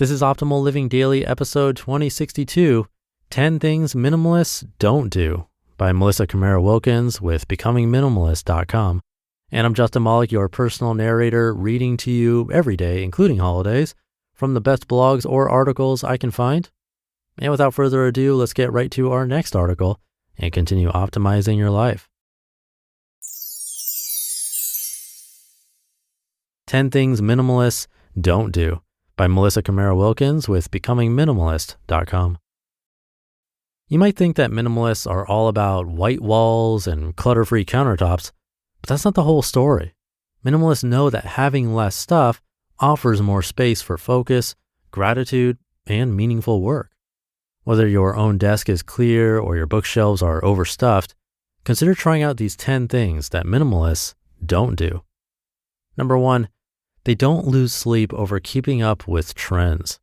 This is Optimal Living Daily, episode 2062, 10 Things Minimalists Don't Do, by Camara Wilkins with becomingminimalist.com. And I'm Justin Malik, your personal narrator, reading to you every day, including holidays, from the best blogs or articles I can find. And without further ado, let's get right to our next article and continue optimizing your life. 10 Things Minimalists Don't Do, by Camara Wilkins with becomingminimalist.com. You might think that minimalists are all about white walls and clutter-free countertops, but that's not the whole story. Minimalists know that having less stuff offers more space for focus, gratitude, and meaningful work. Whether your own desk is clear or your bookshelves are overstuffed, consider trying out these 10 things that minimalists don't do. Number 1, they don't lose sleep over keeping up with trends.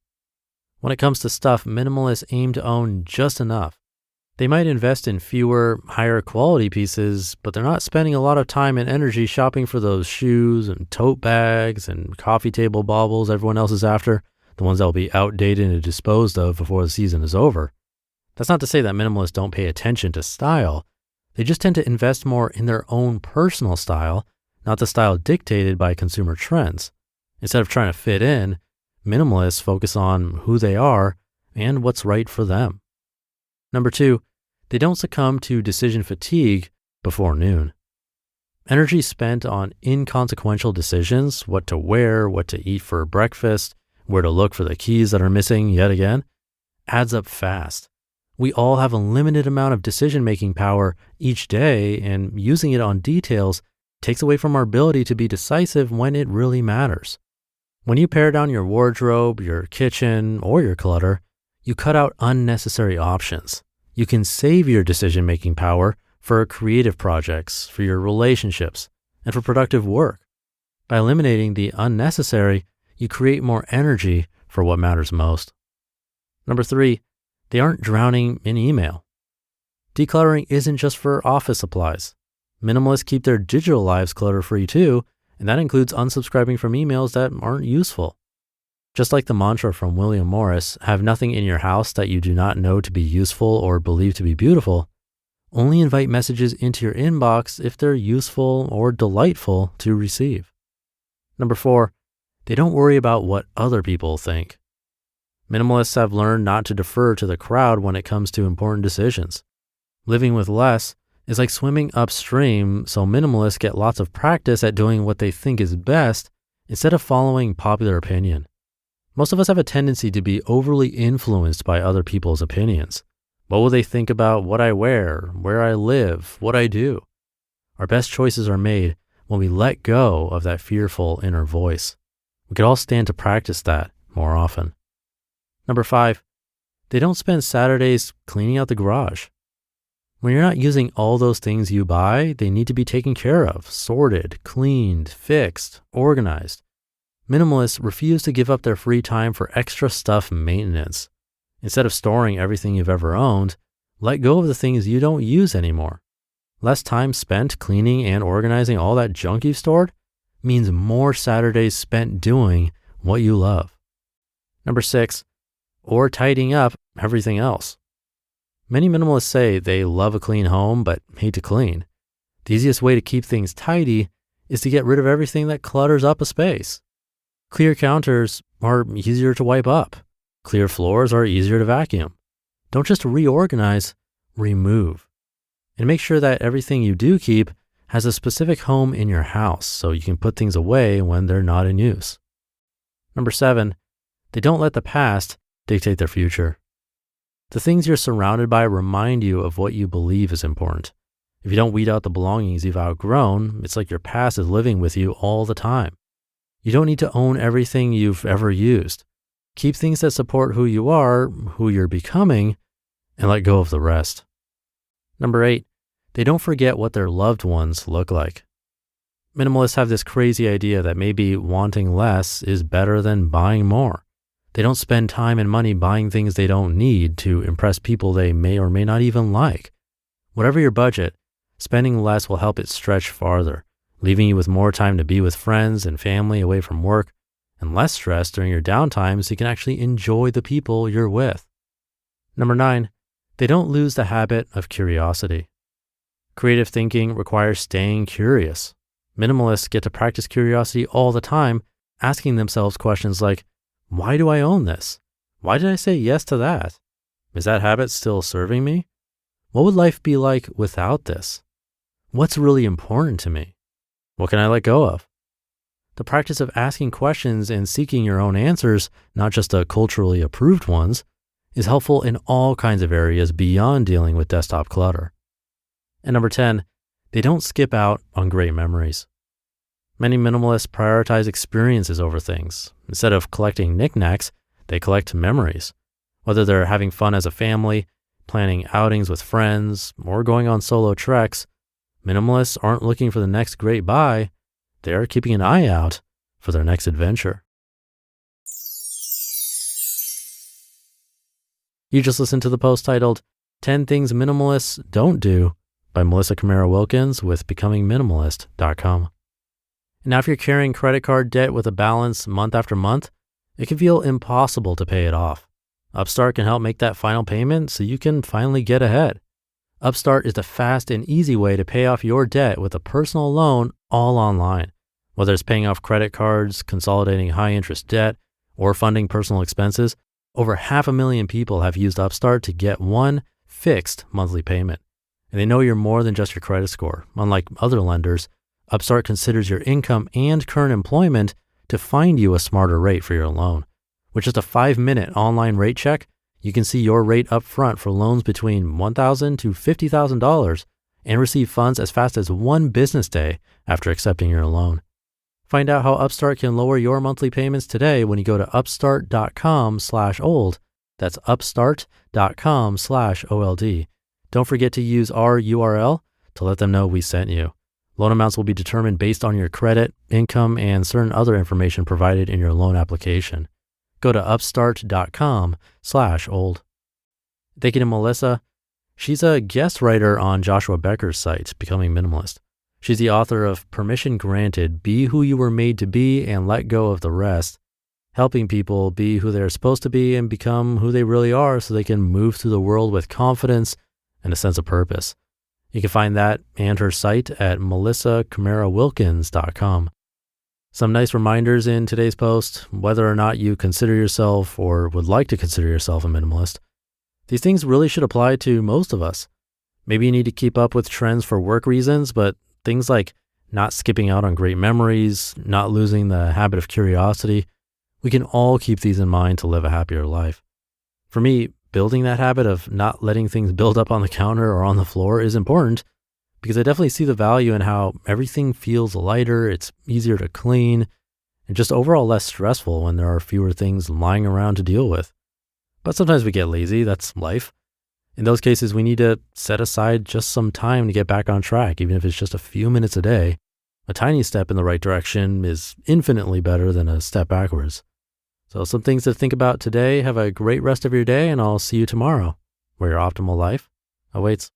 When it comes to stuff, minimalists aim to own just enough. They might invest in fewer, higher quality pieces, but they're not spending a lot of time and energy shopping for those shoes and tote bags and coffee table baubles everyone else is after, the ones that will be outdated and disposed of before the season is over. That's not to say that minimalists don't pay attention to style. They just tend to invest more in their own personal style, not the style dictated by consumer trends. Instead of trying to fit in, minimalists focus on who they are and what's right for them. Number 2, they don't succumb to decision fatigue before noon. Energy spent on inconsequential decisions, what to wear, what to eat for breakfast, where to look for the keys that are missing yet again, adds up fast. We all have a limited amount of decision-making power each day, and using it on details takes away from our ability to be decisive when it really matters. When you pare down your wardrobe, your kitchen, or your clutter, you cut out unnecessary options. You can save your decision-making power for creative projects, for your relationships, and for productive work. By eliminating the unnecessary, you create more energy for what matters most. Number 3, they aren't drowning in email. Decluttering isn't just for office supplies. Minimalists keep their digital lives clutter-free too, and that includes unsubscribing from emails that aren't useful. Just like the mantra from William Morris, have nothing in your house that you do not know to be useful or believe to be beautiful, only invite messages into your inbox if they're useful or delightful to receive. Number 4, they don't worry about what other people think. Minimalists have learned not to defer to the crowd when it comes to important decisions. Living with less is like swimming upstream, so minimalists get lots of practice at doing what they think is best instead of following popular opinion. Most of us have a tendency to be overly influenced by other people's opinions. What will they think about what I wear, where I live, what I do? Our best choices are made when we let go of that fearful inner voice. We could all stand to practice that more often. Number 5, they don't spend Saturdays cleaning out the garage. When you're not using all those things you buy, they need to be taken care of, sorted, cleaned, fixed, organized. Minimalists refuse to give up their free time for extra stuff maintenance. Instead of storing everything you've ever owned, let go of the things you don't use anymore. Less time spent cleaning and organizing all that junk you've stored means more Saturdays spent doing what you love. Number 6, or tidying up everything else. Many minimalists say they love a clean home but hate to clean. The easiest way to keep things tidy is to get rid of everything that clutters up a space. Clear counters are easier to wipe up. Clear floors are easier to vacuum. Don't just reorganize, remove. And make sure that everything you do keep has a specific home in your house so you can put things away when they're not in use. Number 7, they don't let the past dictate their future. The things you're surrounded by remind you of what you believe is important. If you don't weed out the belongings you've outgrown, it's like your past is living with you all the time. You don't need to own everything you've ever used. Keep things that support who you are, who you're becoming, and let go of the rest. Number 8, they don't forget what their loved ones look like. Minimalists have this crazy idea that maybe wanting less is better than buying more. They don't spend time and money buying things they don't need to impress people they may or may not even like. Whatever your budget, spending less will help it stretch farther, leaving you with more time to be with friends and family away from work, and less stress during your downtime so you can actually enjoy the people you're with. Number 9, they don't lose the habit of curiosity. Creative thinking requires staying curious. Minimalists get to practice curiosity all the time, asking themselves questions like, why do I own this? Why did I say yes to that? Is that habit still serving me? What would life be like without this? What's really important to me? What can I let go of? The practice of asking questions and seeking your own answers, not just the culturally approved ones, is helpful in all kinds of areas beyond dealing with desktop clutter. And number 10, they don't skip out on great memories. Many minimalists prioritize experiences over things. Instead of collecting knickknacks, they collect memories. Whether they're having fun as a family, planning outings with friends, or going on solo treks, minimalists aren't looking for the next great buy. They're keeping an eye out for their next adventure. You just listened to the post titled 10 Things Minimalists Don't Do by Camara Wilkins with becomingminimalist.com. Now, if you're carrying credit card debt with a balance month after month, it can feel impossible to pay it off. Upstart can help make that final payment so you can finally get ahead. Upstart is the fast and easy way to pay off your debt with a personal loan all online. Whether it's paying off credit cards, consolidating high-interest debt, or funding personal expenses, over 500,000 people have used Upstart to get one fixed monthly payment. And they know you're more than just your credit score. Unlike other lenders, Upstart considers your income and current employment to find you a smarter rate for your loan. With just a 5-minute online rate check, you can see your rate up front for loans between $1,000 to $50,000 and receive funds as fast as 1 business day after accepting your loan. Find out how Upstart can lower your monthly payments today when you go to upstart.com/old. That's upstart.com/OLD. Don't forget to use our URL to let them know we sent you. Loan amounts will be determined based on your credit, income, and certain other information provided in your loan application. Go to upstart.com/old. Thank you to Melissa. She's a guest writer on Joshua Becker's site, Becoming Minimalist. She's the author of Permission Granted, Be Who You Were Made to Be and Let Go of the Rest, helping people be who they're supposed to be and become who they really are so they can move through the world with confidence and a sense of purpose. You can find that and her site at melissacamarawilkins.com. Some nice reminders in today's post, whether or not you consider yourself or would like to consider yourself a minimalist. These things really should apply to most of us. Maybe you need to keep up with trends for work reasons, but things like not skipping out on great memories, not losing the habit of curiosity, we can all keep these in mind to live a happier life. For me, building that habit of not letting things build up on the counter or on the floor is important because I definitely see the value in how everything feels lighter, it's easier to clean, and just overall less stressful when there are fewer things lying around to deal with. But sometimes we get lazy, that's life. In those cases, we need to set aside just some time to get back on track, even if it's just a few minutes a day. A tiny step in the right direction is infinitely better than a step backwards. So some things to think about today. Have a great rest of your day, and I'll see you tomorrow, where your optimal life awaits.